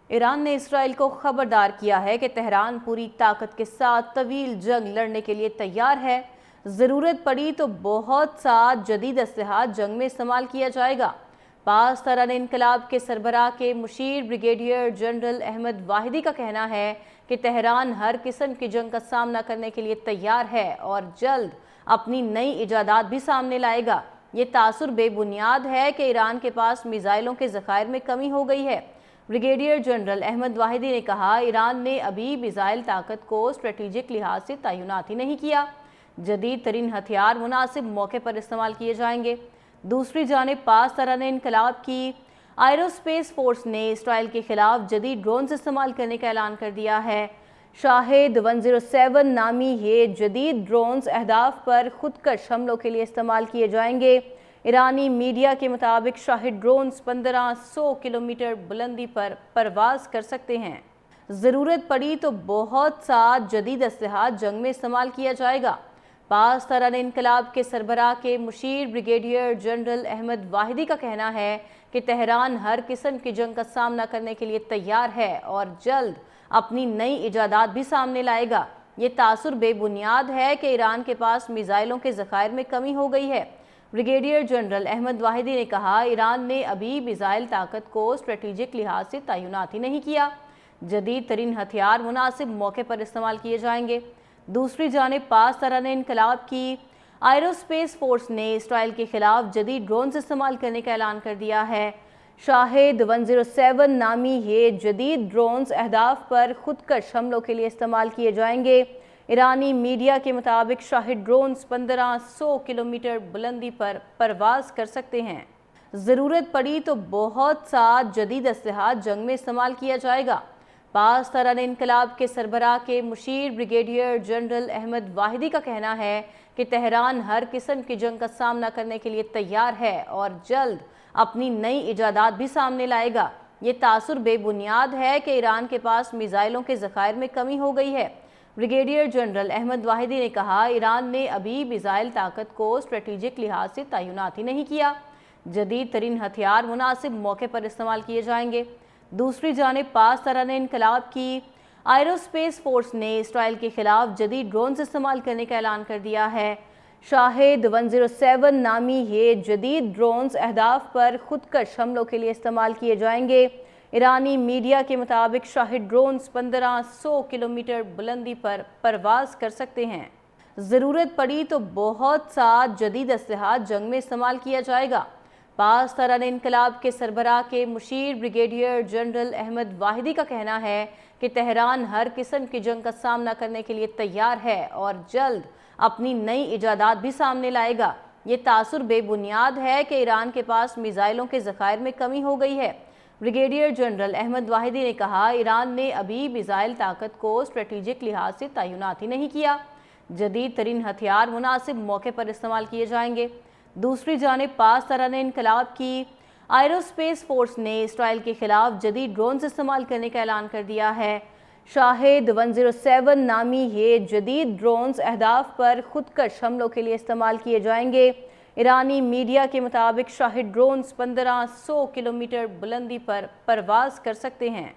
Iran ने Israel को खबरदार किया है कि तेहरान पूरी ताकत के साथ तवील जंग लड़ने के लिए तैयार है। ज़रूरत पड़ी तो बहुत सा जदीद असलहा जंग में इस्तेमाल किया जाएगा। पास तरान इनकलाब के सरबराह के मुशीर ब्रिगेडियर जनरल अहमद वाहिदी का कहना है कि तेहरान हर किस्म की जंग का सामना करने के लिए तैयार है और जल्द अपनी नई इजादात भी सामने लाएगा। ये तासुर बेबुनियाद है कि ईरान के पास मिसाइलों के ज़खायर में कमी हो गई है। ब्रिगेडियर जनरल अहमद वाहिदी ने कहा, ईरान ने अभी मिसाइल ताकत को स्ट्रेटेजिक लिहाज से तैनात ही नहीं किया। जदीद तरीन हथियार मुनासिब मौके पर इस्तेमाल किए जाएंगे। दूसरी जानिब पास तरान इनकलाब की एरोस्पेस फोर्स ने इसराइल के खिलाफ जदीद ड्रोन्स इस्तेमाल करने का ऐलान कर दिया है। शाहिद 107 नामी ये जदीद ड्रोन्स अहदाफ पर खुदकश हमलों के लिए इस्तेमाल किए जाएंगे। ईरानी मीडिया के मुताबिक शाहिद ड्रोन्स 1500 किलोमीटर बुलंदी पर परवाज कर सकते हैं। ज़रूरत पड़ी तो बहुत सा जदीद असलहा जंग में इस्तेमाल किया जाएगा। पास तरान इनकलाब के सरबराह के मुशीर ब्रिगेडियर जनरल अहमद वाहिदी का कहना है कि तेहरान हर किस्म की जंग का सामना करने के लिए तैयार है और जल्द अपनी नई इजादात भी सामने लाएगा। ये तासुर बेबुनियाद है कि ईरान के पास मिसाइलों के ज़खायर में कमी हो गई है। ब्रिगेडियर जनरल अहमद वाहिदी ने कहा, ईरान ने अभी मिसाइल ताकत को स्ट्रेटेजिक लिहाज से तैनात ही नहीं किया। जदीद तरीन हथियार मुनासिब मौके पर इस्तेमाल किए जाएंगे। दूसरी जानिब पास तरान इनकलाब की एरोस्पेस फोर्स ने इसराइल के खिलाफ जदीद ड्रोन्स इस्तेमाल करने का ऐलान कर दिया है। शाहिद 107 नामी ये जदीद ड्रोन्स अहदाफ पर खुदकश हमलों के लिए इस्तेमाल किए जाएंगे। ईरानी मीडिया के मुताबिक शाहिद ड्रोन्स 1500 किलोमीटर बुलंदी पर परवाज कर सकते हैं। ज़रूरत पड़ी तो बहुत सा जदीद असलहा जंग में इस्तेमाल किया जाएगा। पास तरान इनकलाब के सरबराह के मुशीर ब्रिगेडियर जनरल अहमद वाहिदी का कहना है कि तेहरान हर किस्म की जंग का सामना करने के लिए तैयार है और जल्द अपनी नई इजादात भी सामने लाएगा। ये तासुर बेबुनियाद है कि ईरान के पास मिसाइलों के ज़खायर में कमी हो गई है। ब्रिगेडियर जनरल अहमद वाहिदी ने कहा, ईरान ने अभी मिसाइल ताकत को स्ट्रेटेजिक लिहाज से तैनात ही नहीं किया। जदीद तरीन हथियार मुनासिब मौके पर इस्तेमाल किए जाएंगे। दूसरी जानिब पास तरान इनकलाब की एरोस्पेस फोर्स ने इसराइल के खिलाफ जदीद ड्रोन्स इस्तेमाल करने का ऐलान कर दिया है। शाहिद 107 नामी ये जदीद ड्रोन्स अहदाफ पर खुदकश हमलों के लिए इस्तेमाल किए जाएंगे। ईरानी मीडिया के मुताबिक शाहिद ड्रोन्स 1500 किलोमीटर बुलंदी पर परवाज कर सकते हैं। ज़रूरत पड़ी तो बहुत सा जदीद असलहा जंग में इस्तेमाल किया जाएगा। पास तरान इनकलाब के सरबराह के मुशीर ब्रिगेडियर जनरल अहमद वाहिदी का कहना है कि तेहरान हर किस्म की जंग का सामना करने के लिए तैयार है और जल्द अपनी नई इजादात भी सामने लाएगा। ये तासुर बेबुनियाद है कि ईरान के पास मिसाइलों के ज़खायर में कमी हो गई है। ब्रिगेडियर जनरल अहमद वाहिदी ने कहा, ईरान ने अभी मिसाइल ताकत को स्ट्रेटेजिक लिहाज से तैनात ही नहीं किया। जदीद तरीन हथियार मुनासिब मौके पर इस्तेमाल किए जाएंगे। दूसरी जानिब पास तरान इनकलाब की एरोस्पेस फोर्स ने इसराइल के खिलाफ जदीद ड्रोन्स इस्तेमाल करने का ऐलान कर दिया है। शाहिद 107 नामी ये जदीद ड्रोन्स अहदाफ पर खुदकश हमलों के लिए इस्तेमाल किए जाएंगे। ईरानी मीडिया के मुताबिक शाहिद ड्रोन्स 1500 किलोमीटर बुलंदी पर परवाज कर सकते हैं।